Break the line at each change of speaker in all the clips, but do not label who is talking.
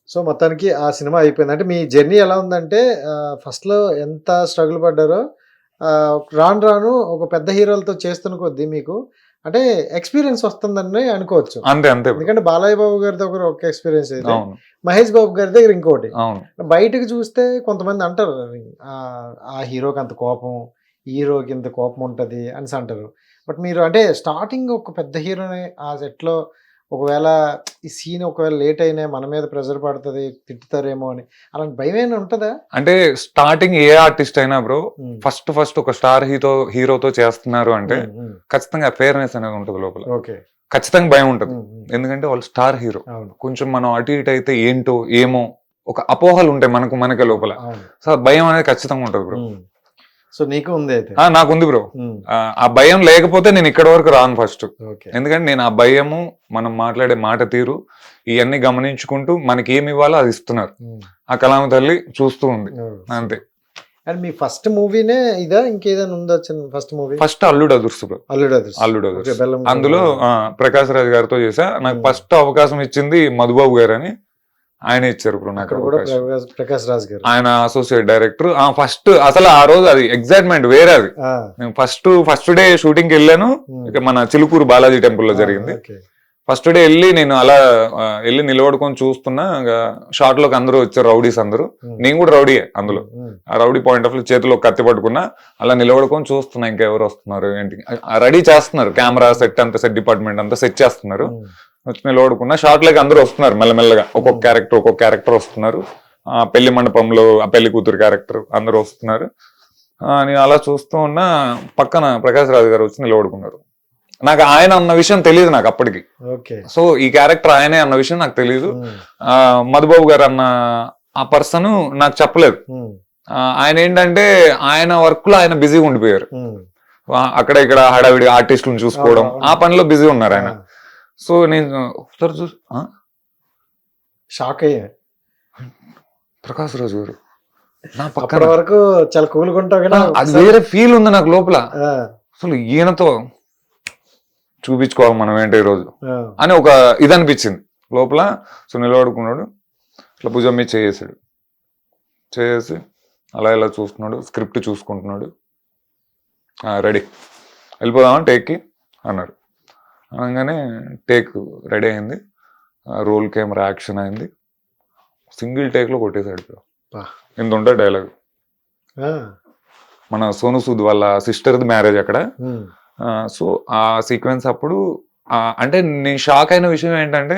So, మొత్తానికి ఆ cinema అయిపోయింది. అంటే మీ జర్నీ ఎలా ఉందంటే ఫస్ట్‌లో ఎంత స్ట్రగుల్ పడ్డారో రాను రాను ఒక పెద్ద హీరోలతో చేస్తున్న కొద్దీ మీకు అంటే ఎక్స్‌పీరియన్స్ వస్తుందని అనుకోవచ్చు.
అంతే అంతే బ్రో.
ఎందుకంటే బాలయ్య బాబు గారి దగ్గర ఒక ఎక్స్‌పీరియన్స్ అయితే,
అవును.
మహేష్ బాబు గారి దగ్గర ఇంకోటి.
అవును.
బయటకి చూస్తే కొంతమంది అంటారు ఆ హీరోకి అంత కోపం, హీరోకి ఇంత కోపం ఉంటది అనేసి అంటారు. బట్ మీరు అంటే స్టార్టింగ్ ఒక పెద్ద హీరోని ఆ సెట్‌లో ఒకవేళ ఈ సీన్ ఒకవేళ లేట్ అయినా మన మీద ప్రెషర్ పడతది, తిట్టుతారేమో అని అలాంటి భయమేమైనా ఉంటదా?
అంటే స్టార్టింగ్ ఏ ఆర్టిస్ట్ అయినా బ్రో
హ్మ్.
ఫస్ట్ ఒక స్టార్ హీరోతో చేస్తున్నారు అంటే
హ్మ్. హ్మ్.
ఖచ్చితంగా ఫెయిర్‌నెస్ అనేది ఉంటది లోపల.
ఓకే.
ఖచ్చితంగా భయం ఉంటది.
హ్మ్. హ్మ్.
ఎందుకంటే వాళ్ళు స్టార్ హీరో.
అవును.
కొంచెం మనం అటు ఇటు అయితే ఏంటో, ఏమో ఒక అపోహలు ఉంటాయి మనకే లోపల.
అవును.
సో, భయం అనేది ఖచ్చితంగా ఉంటది బ్రో.
హ్మ్. సో, నీకు ఉంది అయితే.
నాకుంది బ్రో.
హ్మ్.
ఆ భయం లేకపోతే నేను ఇక్కడి వరకు రాను ఫస్ట్.
ఓకే.
ఎందుకంటే నేను ఆ భయము, మనం మాట్లాడే మాట తీరు ఇయన్నీ గమనించుకుంటూ మనకి ఏమి ఇవ్వాలో అది ఇస్తున్నారు.
హ్మ్.
ఆ కలామ తల్లి చూస్తూ ఉంది.
ఓహ్!
అంతే.
అండ్ మీ ఫస్ట్ మూవీనే ఇదా? ఇంకేదైనా ఉందా ఫస్ట్ మూవీ?
ఫస్ట్ అల్లుడు అదుర్సు బ్రో.
'అల్లుడు అదుర్స్'.
అల్లుడు
ఓకే.
అదుర్స్.
బెల్లం
అందులో ప్రకాష్ రాజ్ గారితో చేశా. నాకు ఫస్ట్ అవకాశం ఇచ్చింది మధుబాబు గారని. ఆయనే ఇచ్చారు బ్రో నాకు
అక్కడ కూడా
అవకాశం.
ప్రకాష్ రాజ్ గారు.
ఆయన అసోసియేట్ డైరెక్టర్. ఫస్ట్ అసలు ఆ రోజు అది ఎగ్జైట్మెంట్ వేరే అది.
ఆ!
నేను ఫస్ట్ డే షూటింగ్‌కి వెళ్ళాను. ఇక మన చిలుకూరు బాలాజీ టెంపుల్‌లో జరిగింది.
ఓకే.
ఫస్ట్ డే వెళ్ళి నేను అలా వెళ్ళి నిలబడుకొని చూస్తున్నా. షార్ట్ లోకి అందరూ వచ్చారు, రౌడీస్ అందరూ. నేను కూడా రౌడీయే అందులో. ఆ రౌడీ పాయింట్ ఆఫ్ వ్యూ చేతిలో కత్తి పట్టుకున్నా. అలా నిలబడుకొని చూస్తున్నా ఇంకెవరు వస్తున్నారు ఏంటి. రెడీ చేస్తున్నారు, కెమెరా సెట్ అంతా, సెట్ డిపార్ట్మెంట్ అంతా సెట్ చేస్తున్నారు. వచ్చి నిలబడుకున్నా. షార్ట్ లోకి అందరూ వస్తున్నారు మెల్లమెల్లగా. ఒక్కొక్క క్యారెక్టర్ వస్తున్నారు. పెళ్లి మండపంలో ఆ పెళ్లి కూతురు క్యారెక్టర్ అందరూ వస్తున్నారు. నేను అలా చూస్తూ ఉన్నా. పక్కన ప్రకాష్ రాజ్ గారు వచ్చి నిలబడుకున్నారు. నాకు ఆయన అన్న విషయం తెలియదు నాకు అప్పటికి. సో ఈ క్యారెక్టర్ ఆయనే అన్న విషయం నాకు తెలియదు. మధుబాబు గారు అన్న ఆ పర్సన్ నాకు చెప్పలేదు. ఆయన ఏంటంటే ఆయన వర్క్ లో ఆయన బిజీగా ఉండిపోయారు. అక్కడ ఇక్కడ హడావిడి ఆర్టిస్టులను చూసుకోవడం, ఆ పనిలో బిజీ ఉన్నారు ఆయన. సో నేను ఒకసారి చూసి
షాక్ అయ్యా.
ప్రకాష్ రాజు గారు నా పక్కన.
అప్పటి వరకు చాలా కూల్గా ఉంటావు కదా,
అది వేరే ఫీల్ ఉంది నాకు లోపల. అసలు ఈయనతో చూపించుకోవాలి మనం ఏంటో ఈరోజు అని ఒక ఇది అనిపించింది లోపల. సో నిలబడుకున్నాడు, ఇట్లా భుజం మీద చేసాడు. చేసి అలా ఇలా చూస్తున్నాడు, స్క్రిప్ట్ చూసుకుంటున్నాడు. రెడీ వెళ్ళిపోదామా టేక్కి అన్నారు. అనగానే టేక్ రెడీ అయింది. రోల్ కెమెరా యాక్షన్ అయింది. సింగిల్ టేక్లో కొట్టేశాడు. ఇంత ఉంటుంది డైలాగ్. మన సోను సూద్ వాళ్ళ సిస్టర్ది మ్యారేజ్ అక్కడ. సో ఆ సీక్వెన్స్ అప్పుడు అంటే నేను షాక్ అయిన విషయం ఏంటంటే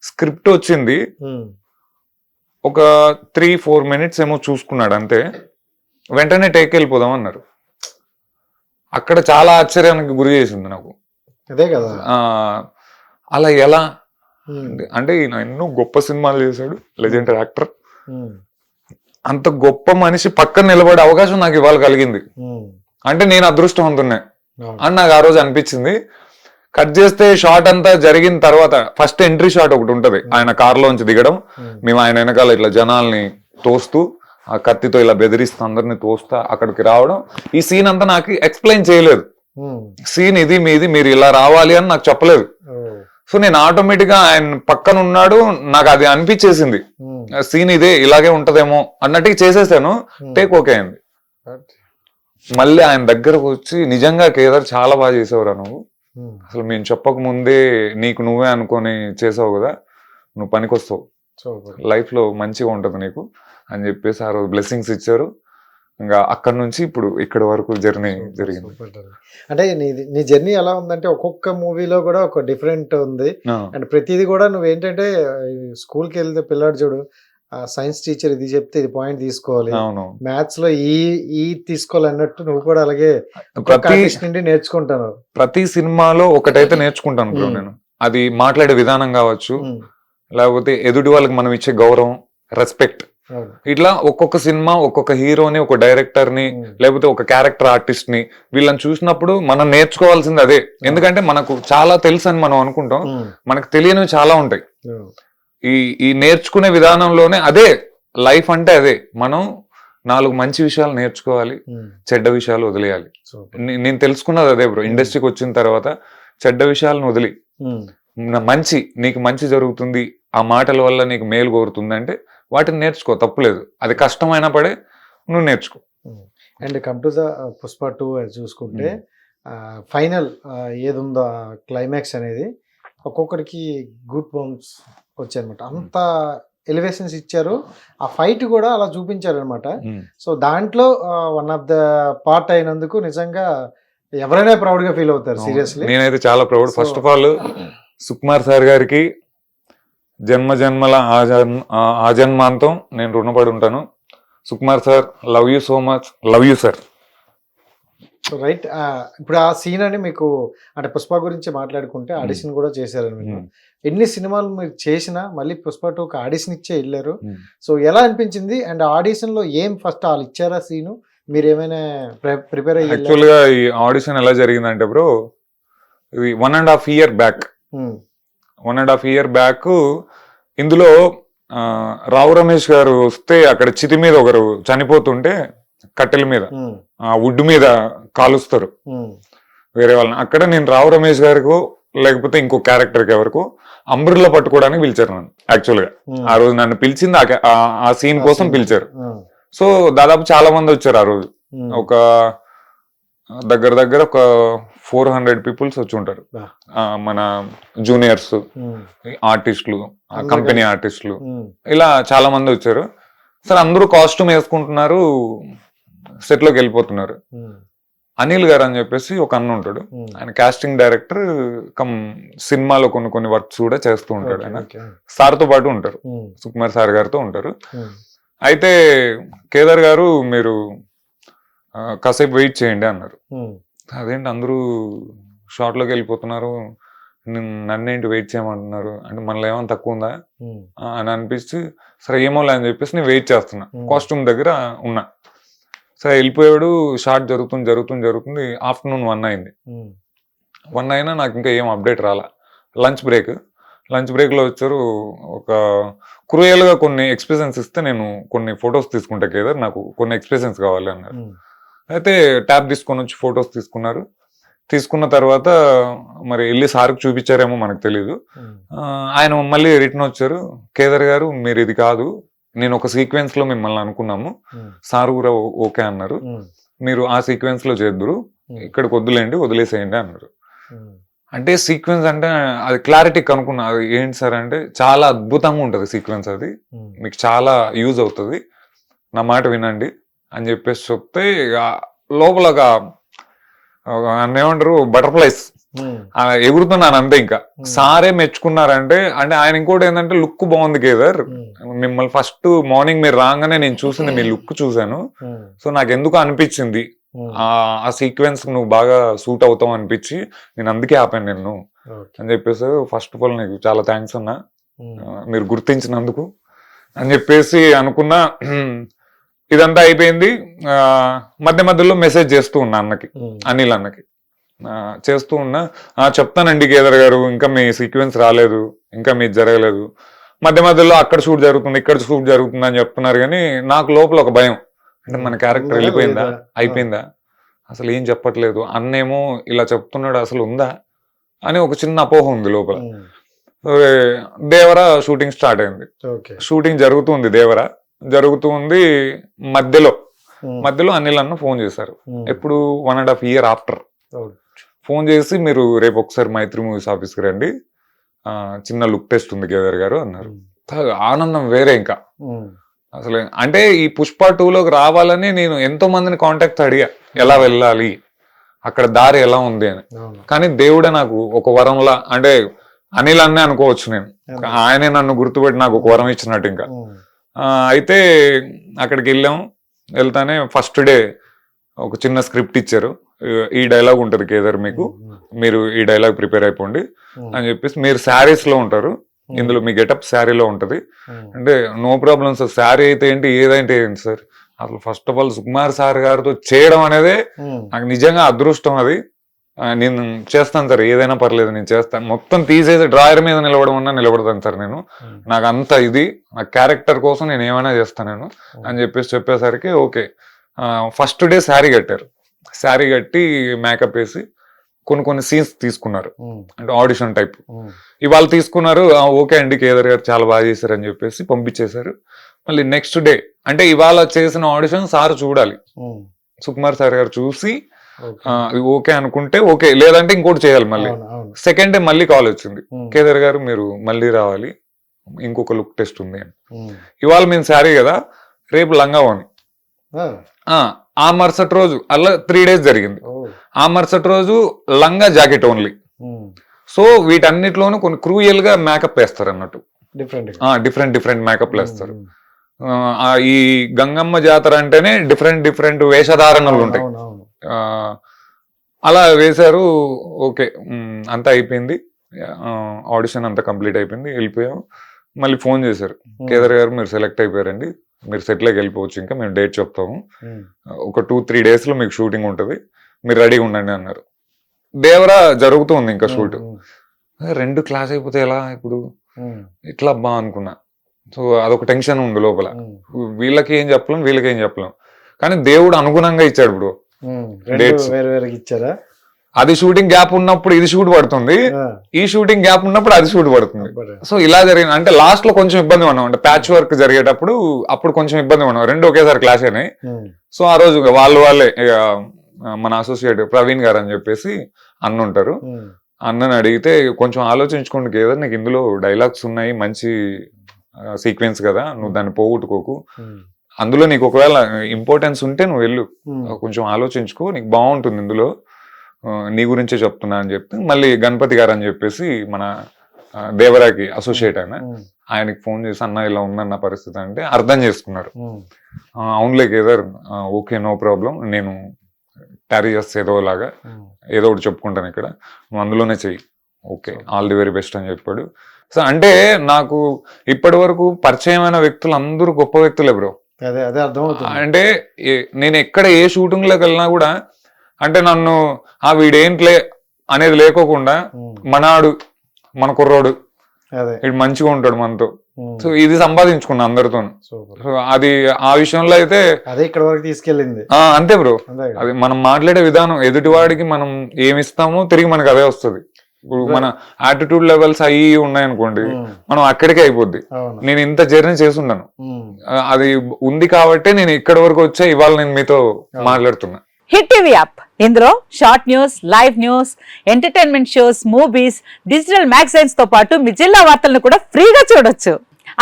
స్క్రిప్ట్ వచ్చింది, ఒక 3-4 minutes ఏమో చూసుకున్నాడు అంతే. వెంటనే టేక్ వెళ్ళిపోదాం అన్నారు. అక్కడ చాలా ఆశ్చర్యానికి గురి చేసింది నాకు.
అదే కదా,
అలా ఎలా అంటే ఈయన ఎన్నో గొప్ప సినిమాలు చేశాడు, లెజెండరీ యాక్టర్. అంత గొప్ప మనిషి పక్కన నిలబడే అవకాశం నాకు ఇవాళ కలిగింది అంటే నేను అదృష్టవంతున్నే అని నాకు ఆ రోజు అనిపించింది. కట్ చేస్తే షాట్ అంతా జరిగిన తర్వాత ఫస్ట్ ఎంట్రీ షాట్ ఒకటి ఉంటది, ఆయన కారులోంచి దిగడం, మేము ఆయన వెనకాల ఇట్లా జనాల్ని తోస్తూ ఆ కత్తితో ఇలా బెదిరిస్తూ అందరిని తోస్తా అక్కడికి రావడం. ఈ సీన్ అంతా నాకు ఎక్స్ప్లెయిన్ చేయలేదు. సీన్ ఇది మీది, మీరు ఇలా రావాలి అని నాకు చెప్పలేదు. సో నేను ఆటోమేటిక్ గా ఆయన పక్కన ఉన్నాడు, నాకు అది అనిపించేసింది సీన్ ఇదే ఇలాగే ఉంటదేమో అన్నట్టుగా చేసేసాను. టేక్ ఓకే అయింది. మళ్ళీ ఆయన దగ్గరకు వచ్చి నిజంగా కేదార్ చాలా బాగా చేసావురా నువ్వు, అసలు మేము చెప్పక ముందే నీకు నువ్వే అనుకొని చేసావు కదా, నువ్వు పనికొస్తావు, లైఫ్ లో మంచిగా ఉంటది నీకు అని చెప్పేసి ఆ రోజు బ్లెస్సింగ్స్ ఇచ్చారు. ఇంకా అక్కడ నుంచి ఇప్పుడు ఇక్కడ వరకు జర్నీ జరిగింది.
అంటే నీ జర్నీ ఎలా ఉందంటే ఒక్కొక్క మూవీలో కూడా ఒక డిఫరెంట్ ఉంది. అండ్ ప్రతిదీ కూడా నువ్వేంటంటే స్కూల్కి వెళ్తే పిల్లాడు చూడు, సైన్స్ టీచర్ ఇది చెప్తే ఇది పాయింట్ తీసుకోవాలి, మ్యాథ్స్ లో ఈ తీసుకోవాలి అన్నట్టు నువ్వు కూడా అలాగే నుండి నేర్చుకుంటాను.
ప్రతి సినిమాలో ఒకటైతే నేర్చుకుంటాను బ్రో నేను. అది మాట్లాడే విధానం కావచ్చు, లేకపోతే ఎదుటి వాళ్ళకి మనం ఇచ్చే గౌరవం, రెస్పెక్ట్. ఇట్లా ఒక్కొక్క సినిమా ఒక్కొక్క హీరోని, ఒక డైరెక్టర్ ని, లేకపోతే ఒక క్యారెక్టర్ ఆర్టిస్ట్ ని, వీళ్ళని చూసినప్పుడు మనం నేర్చుకోవాల్సింది అదే. ఎందుకంటే మనకు చాలా తెలుసు అని మనం అనుకుంటాం, మనకు తెలియనివి చాలా ఉంటాయి. ఈ నేర్చుకునే విధానంలోనే అదే లైఫ్ అంటే అదే. మనం 4 మంచి విషయాలు నేర్చుకోవాలి, చెడ్డ విషయాలు వదిలేయాలి. నేను తెలుసుకున్నది అదే బ్రో. ఇండస్ట్రీకి వచ్చిన తర్వాత చెడ్డ విషయాలను వదిలి నీకు మంచి జరుగుతుంది ఆ మాటల వల్ల నీకు మేలు కోరుతుందంటే వాటిని నేర్చుకో, తప్పులేదు. అది కష్టమైనా పడే నువ్వు నేర్చుకో.
And come to the Pushpa 2 అది చూసుకుంటే ఫైనల్ ఏది ఉందో క్లైమాక్స్ అనేది ఒక్కొక్కరికి గుడ్ బంప్స్ వచ్చాయన్నమాట. అంత ఎలివేషన్స్ ఇచ్చారు, ఆ ఫైట్ కూడా అలా చూపించారు అనమాట. సో దాంట్లో వన్ ఆఫ్ ద పార్ట్ అయినందుకు నిజంగా ఎవరైనా ప్రౌడ్ గా ఫీల్ అవుతారు. సీరియస్లీ
నేనైతే చాలా proud. First of all Sukumar sir గారికి జన్మ జన్మల ఆజన్మాంతం నేను రుణపడి ఉంటాను. Sukumar sir, love you so much, love you sir.
Right. ఇప్పుడు ఆ సీన్ అని మీకు అంటే పుష్ప గురించి మాట్లాడుకుంటే ఆడిషన్ కూడా చేశారు మీరు. ఎన్ని సినిమాలు మీరు చేసినా మళ్ళీ పుష్ప 2కి ఆడిషన్ ఇచ్చే వెళ్ళారు. సో ఎలా అనిపించింది? అండ్ ఆడిషన్ లో ఏం ఫస్ట్ వాళ్ళు ఇచ్చారా సీను, మీరు ఏమైనా ప్రిపేర్ అయ్యి?
యాక్చువల్ గా ఈ ఆడిషన్ ఎలా జరిగిందంటే బ్రో, ఇది 1.5 year బ్యాక్. 1.5 year బ్యాక్ ఇందులో రావు రమేష్ గారు వస్తే అక్కడ చితి మీద ఒకరు చనిపోతుంటే కట్టెల మీద వుడ్ మీద కాలుస్తారు వేరే వాళ్ళని. అక్కడ నేను రావు రమేష్ గారికి లేకపోతే ఇంకో క్యారెక్టర్కి ఎవరికో అంబ్రెల్లా పట్టుకోవడానికి పిలిచారు నన్ను. యాక్చువల్ గా ఆ రోజు నన్ను పిలిచింది ఆ సీన్ కోసం పిలిచారు. సో దాదాపు చాలా మంది వచ్చారు ఆ రోజు. ఒక దగ్గర దగ్గర ఒక 400 పీపుల్స్ వచ్చి ఉంటారు. మన జూనియర్స్, ఆర్టిస్టులు, కంపెనీ ఆర్టిస్టులు, ఇలా చాలా మంది వచ్చారు. సరే అందరూ కాస్ట్యూమ్ వేసుకుంటున్నారు, సెట్ లోకి వెళ్ళిపోతున్నారు. అనిల్ గారు అని చెప్పేసి ఒక అన్న ఉంటాడు, ఆయన కాస్టింగ్ డైరెక్టర్ కమ్ సినిమాలో కొన్ని వర్క్స్ కూడా చేస్తూ ఉంటాడు. ఆయన సార్తో పాటు ఉంటారు, సుకుమార్ సార్ గారితో ఉంటారు. అయితే కేదార్ గారు మీరు కాసేపు వెయిట్ చేయండి అన్నారు. అదేంటి అందరూ షార్ట్ లోకి వెళ్ళిపోతున్నారు, నన్నేంటి వెయిట్ చేయమంటున్నారు అంటే మనలో ఏమైనా తక్కువ ఉందా అని అనిపించి సరే ఏమోలే అని చెప్పేసి నేను వెయిట్ చేస్తున్నా, కాస్ట్యూమ్ దగ్గర ఉన్నా. సరే వెళ్ళిపోయాడు. షార్ట్ జరుగుతుంది. ఆఫ్టర్నూన్ 1 అయింది. 1 అయినా నాకు ఇంకా ఏం అప్డేట్ రాలా. లంచ్ బ్రేక్ లో వచ్చారు. ఒక క్రూయల్ గా కొన్ని ఎక్స్ప్రెషన్స్ ఇస్తే నేను కొన్ని ఫొటోస్ తీసుకుంటా కేదార్, నాకు కొన్ని ఎక్స్ప్రెషన్స్ కావాలి అన్నారు. అయితే ట్యాబ్ తీసుకొని వచ్చి ఫొటోస్ తీసుకున్నారు. తీసుకున్న తర్వాత మరి వెళ్ళి సార్కి చూపించారేమో మనకు తెలీదు. ఆయన మళ్ళీ రిటర్న్ వచ్చారు, కేదార్ గారు మీరు ఇది కాదు, నేను ఒక సీక్వెన్స్ లో మిమ్మల్ని అనుకున్నాము, సార్ కూడా ఓకే అన్నారు, మీరు ఆ సీక్వెన్స్ లో చేద్దురు, ఇక్కడికి వదిలేసేయండి అన్నారు. అంటే సీక్వెన్స్ అంటే అది క్లారిటీ కనుక్కున్నా. అది ఏంటి సార్ అంటే చాలా అద్భుతంగా ఉంటుంది సీక్వెన్స్, అది మీకు చాలా యూజ్ అవుతుంది, నా మాట వినండి అని చెప్పేసి చెప్తే లోపల ఏమంటారు బటర్ఫ్లైస్ ఎగురుతున్నాను అంతే. ఇంకా సారే మెచ్చుకున్నారంటే అంటే ఆయన ఇంకోటి ఏంటంటే లుక్ బాగుంది కేదార్, మిమ్మల్ని ఫస్ట్ మార్నింగ్ మీరు రాగానే నేను చూసింది మీ లుక్ చూసాను. సో నాకు ఎందుకు అనిపించింది ఆ సీక్వెన్స్ నువ్వు బాగా సూట్ అవుతావు అనిపించి నేను అందుకే ఆపాను నిన్ను అని చెప్పేసి, ఫస్ట్ ఆఫ్ ఆల్ నీకు చాలా థ్యాంక్స్ అన్నా, మీరు గుర్తించినందుకు అని చెప్పేసి అనుకున్నా. ఇదంతా అయిపోయింది. మధ్యలో మెసేజ్ చేస్తూ ఉన్నా అన్నకి, అనిల్ అన్నకి చేస్తూ ఉన్నా. చెప్తానండి కేదార్ గారు, ఇంకా మీ సీక్వెన్స్ రాలేదు, ఇంకా మీది జరగలేదు, మధ్యలో అక్కడ షూట్ జరుగుతుంది ఇక్కడ షూట్ జరుగుతుంది అని చెప్తున్నారు. కానీ నాకు లోపల ఒక భయం, అంటే మన క్యారెక్టర్ వెళ్ళిపోయిందా, అయిపోయిందా, అసలు ఏం చెప్పట్లేదు, అన్నేమో ఇలా చెప్తున్నాడు, అసలు ఉందా అని ఒక చిన్న అపోహ ఉంది లోపల. దేవరా షూటింగ్ స్టార్ట్ అయింది. షూటింగ్ జరుగుతుంది. మధ్యలో అనిల్ అన్న ఫోన్ చేశారు. ఎప్పుడు 1.5 year ఆఫ్టర్ ఫోన్ చేసి మీరు రేపు ఒకసారి మైత్రి మూవీస్ ఆఫీస్కి రండి, చిన్న లుక్ టెస్ట్ ఉంది కేదార్ గారు అన్నారు. ఆనందం వేరే ఇంకా అసలు. అంటే ఈ పుష్ప 2లోకి రావాలని నేను ఎంతో మందిని కాంటాక్ట్ అడిగా, ఎలా వెళ్ళాలి, అక్కడ దారి ఎలా ఉంది అని. కానీ దేవుడే నాకు ఒక వరంలా, అంటే అనిల్ అన్నే అనుకోవచ్చు నేను, ఆయనే నన్ను గుర్తుపెట్టి నాకు ఒక వరం ఇచ్చినట్టు. ఇంకా అయితే అక్కడికి వెళ్తానే ఫస్ట్ డే ఒక చిన్న స్క్రిప్ట్ ఇచ్చారు, ఈ డైలాగ్ ఉంటుంది కేదార్ మీకు, మీరు ఈ డైలాగ్ ప్రిపేర్ అయిపోండి అని చెప్పేసి, మీరు శారీస్ లో ఉంటారు ఇందులో, మీ గెటప్ శారీలో ఉంటది అంటే నో ప్రాబ్లం సార్, శారీ అయితే ఏంటి ఏదైతే ఏంటి సార్, అసలు first of all Sukumar sir గారితో చేయడం అనేది నాకు నిజంగా అదృష్టం. అది నేను చేస్తాను సార్, ఏదైనా పర్లేదు నేను చేస్తాను, మొత్తం తీసేసి డ్రాయర్ మీద నిలబడతాను సార్ నేను, నాకు అంత ఇది, నా క్యారెక్టర్ కోసం నేను ఏమైనా చేస్తాను నేను అని చెప్పేసరికి ఓకే. ఫస్ట్ డే శారీ కట్టారు, శారీ కట్టి మేకప్ వేసి కొన్ని సీన్స్ తీసుకున్నారు, అంటే ఆడిషన్ టైప్. ఇవాళ తీసుకున్నారు, ఓకే అండి కేదార్ గారు చాలా బాగా చేశారు అని చెప్పేసి పంపించేశారు. మళ్ళీ నెక్స్ట్ డే అంటే ఇవాళ చేసిన ఆడిషన్ సార్ చూడాలి, సుకుమార్ సార్ గారు చూసి అది ఓకే అనుకుంటే ఓకే, లేదంటే ఇంకోటి చేయాలి. మళ్ళీ సెకండ్ డే మళ్ళీ కాల్ వచ్చింది, కేదార్ గారు మీరు మళ్ళీ రావాలి, ఇంకొక లుక్ టెస్ట్ ఉంది అని. ఇవాళ మేము శారీ కదా, రేపు లంగావోని. ఆ మరుసటి రోజు అలా 3 days జరిగింది. ఆ మరుసటి రోజు లంగా జాకెట్ ఓన్లీ. సో వీటన్నిటిలోనూ కొన్ని క్రూయల్ గా మేకప్ వేస్తారు అన్నట్టు, డిఫరెంట్ మేకప్ వేస్తారు. ఈ గంగమ్మ జాతర అంటేనే డిఫరెంట్ వేషధారణలు ఉంటాయి. అలా వేశారు. ఓకే అంతా అయిపోయింది, ఆడిషన్ అంతా కంప్లీట్ అయిపోయింది, వెళ్ళిపోయాం. మళ్ళీ ఫోన్ చేశారు, కేదార్ గారు మీరు సెలెక్ట్ అయిపోయారండి, మీరు సెట్లోకి వెళ్ళిపోవచ్చు, ఇంకా మేము డేట్ చెప్తాము, ఒక 2-3 days లో మీకు షూటింగ్ ఉంటుంది, మీరు రెడీగా ఉండండి అన్నారు. దేవరా జరుగుతుంది ఇంకా షూట్. 2 క్లాస్ అయిపోతే ఎలా ఇప్పుడు ఇట్లా అబ్బా అనుకున్నా. సో అదొక టెన్షన్ ఉంది లోపల, వీళ్ళకి ఏం చెప్పలేం వీళ్ళకి ఏం చెప్పలేం, కానీ దేవుడు అనుగుణంగా ఇచ్చాడు బ్రో డేట్స్.
ఇచ్చారా?
అది షూటింగ్ గ్యాప్ ఉన్నప్పుడు ఇది షూట్ పడుతుంది, ఈ షూటింగ్ గ్యాప్ ఉన్నప్పుడు అది షూట్ పడుతుంది. సో ఇలా జరిగింది. అంటే లాస్ట్ లో కొంచెం ఇబ్బంది ఉన్నాం, అంటే ప్యాచ్ వర్క్ జరిగేటప్పుడు అప్పుడు కొంచెం ఇబ్బంది ఉన్నాం, 2 ఒకేసారి క్లాష్ అయినాయి. సో ఆ రోజు వాళ్ళే మన అసోసియేట్ ప్రవీణ్ గారు అని చెప్పేసి అన్న ఉంటారు, అన్నని అడిగితే కొంచెం ఆలోచించుకోండి కేదార్, నీకు ఇందులో డైలాగ్స్ ఉన్నాయి, మంచి సీక్వెన్స్ కదా, నువ్వు దాన్ని పోగొట్టుకోకు, అందులో నీకు ఒకవేళ ఇంపార్టెన్స్ ఉంటే నువ్వు వెళ్ళు, కొంచెం ఆలోచించుకో, నీకు బాగుంటుంది ఇందులో, నీ గురించే చెప్తున్నా అని చెప్తే మళ్ళీ గణపతి గారు అని చెప్పేసి మన దేవరాకి అసోసియేట్ ఆయనకి ఫోన్ చేసి అన్న ఇలా ఉందన్న పరిస్థితి అంటే అర్థం చేసుకున్నారు. అవునులే కేదార్, ఓకే నో ప్రాబ్లం, నేను క్యారీ చేస్తే ఏదోలాగా ఏదో ఒకటి చెప్పుకుంటాను ఇక్కడ, నువ్వు అందులోనే చెయ్యి, okay all the very best అని చెప్పాడు. సో అంటే నాకు ఇప్పటి వరకు పరిచయమైన వ్యక్తులు అందరూ గొప్ప వ్యక్తులే బ్రో. అంటే నేను ఎక్కడ ఏ షూటింగ్ లోకి వెళ్ళినా కూడా అంటే నన్ను వీడేంట్లే అనేది లేకోకుండా మనాడు మన కుర్రోడు ఇటు మంచిగా ఉంటాడు మనతో, సో ఇది సంపాదించుకున్నా అందరితో. సో అది ఆ విషయంలో అయితే
అదే ఇక్కడ వరకు తీసుకెళ్ళింది.
అంతే బ్రో, అది మనం మాట్లాడే విధానం, ఎదుటివాడికి మనం ఏమి ఇస్తామో తిరిగి మనకు అదే వస్తుంది. ఇప్పుడు మన యాటిట్యూడ్ లెవెల్స్ అయ్యి ఉన్నాయనుకోండి, మనం అక్కడికే అయిపోద్ది. నేను ఇంత జర్నీ చేసుంటాను, అది ఉంది కాబట్టి నేను ఇక్కడి వరకు వచ్చా, ఇవాళ నేను మీతో మాట్లాడుతున్నా.
హిట్ టీవీ యాప్, ఇందులో short news, live news, entertainment shows, movies, digital magazines తో పాటు మీ జిల్లా వార్తలను కూడా ఫ్రీగా చూడొచ్చు.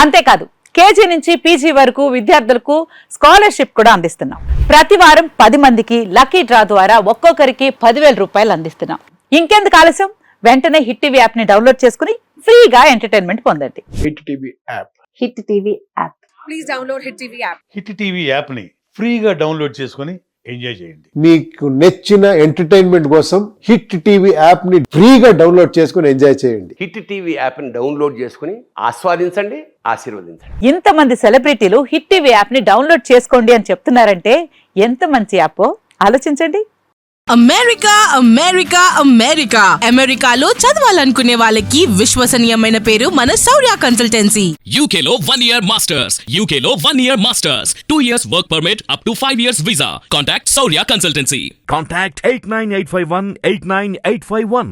అంతేకాదు కేజీ నుంచి పీజీ వరకు విద్యార్థులకు స్కాలర్షిప్ కూడా అందిస్తున్నాం. ప్రతి వారం 10 మందికి లక్కీ డ్రా ద్వారా ఒక్కొక్కరికి 10,000 రూపాయలు అందిస్తున్నాం. ఇంకెందుకు ఆలస్యం, వెంటనే హిట్ టీవీ యాప్ ని డౌన్లోడ్ చేసుకుని ఫ్రీగా ఎంటర్టైన్మెంట్ పొందండి.
Hit TV app,
hit TV app,
please download hit TV app.
Hit TV app ని ఫ్రీగా డౌన్లోడ్ చేసుకుని ఎంజాయ్ చేయండి.
మీకు నచ్చిన ఎంటర్టైన్మెంట్ కోసం హిట్ టీవీ యాప్ ని ఫ్రీగా డౌన్లోడ్ చేసుకుని ఎంజాయ్ చేయండి.
హిట్ టీవీ యాప్ ని డౌన్లోడ్ చేసుకుని ఆస్వాదించండి, ఆశీర్వదించండి.
ఇంతమంది సెలబ్రిటీలు హిట్ టీవీ యాప్ ని డౌన్లోడ్ చేసుకోండి అని చెప్తున్నారంటే ఎంత మంచి యాప్ ఆలోచించండి.
అమెరికా అమెరికా అమెరికా అమెరికాలో చదవాలనుకునే వాళ్ళకి విశ్వసనీయమైన పేరు మన శౌర్య కన్సల్టెన్సీ.
UK లో 1 year masters, UK లో 1 year masters, 2 years work permit up to 5 years visa. Contact Saurya Consultancy.
Contact 89851 89851.